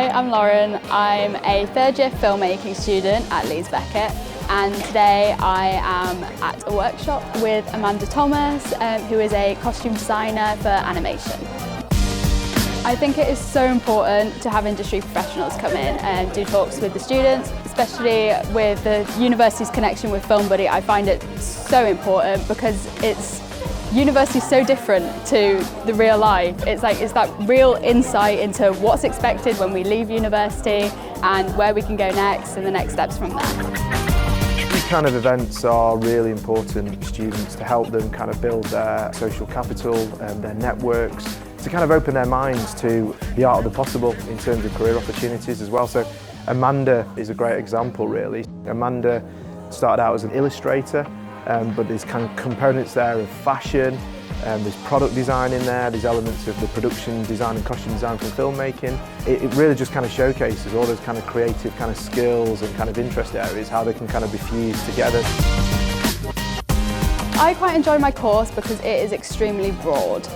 Hi, I'm Lauren. I'm a third-year filmmaking student at Leeds Beckett, and today I am at a workshop with Amanda Thomas, who is a costume designer for animation. I think it is so important to have industry professionals come in and do talks with the students, especially with the university's connection with Film Buddy. I find it so important because university is so different to the real life. It's that real insight into what's expected when we leave university and where we can go next and the next steps from there. These kind of events are really important for students to help them kind of build their social capital and their networks, to kind of open their minds to the art of the possible in terms of career opportunities as well. So Amanda is a great example really. Amanda started out as an illustrator, but there's kind of components there of fashion, there's product design in there, there's elements of the production design and costume design from filmmaking. It really just kind of showcases all those kind of creative kind of skills and kind of interest areas, how they can kind of be fused together. I quite enjoy my course because it is extremely broad.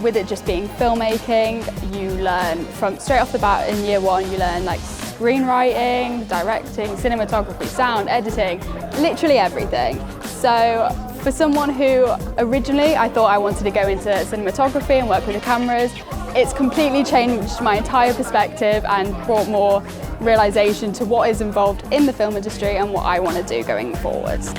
With it just being filmmaking, you learn straight off the bat in year one, you learn like screenwriting, directing, cinematography, sound, editing, literally everything. So for someone who originally I thought I wanted to go into cinematography and work with the cameras, it's completely changed my entire perspective and brought more realisation to what is involved in the film industry and what I want to do going forwards.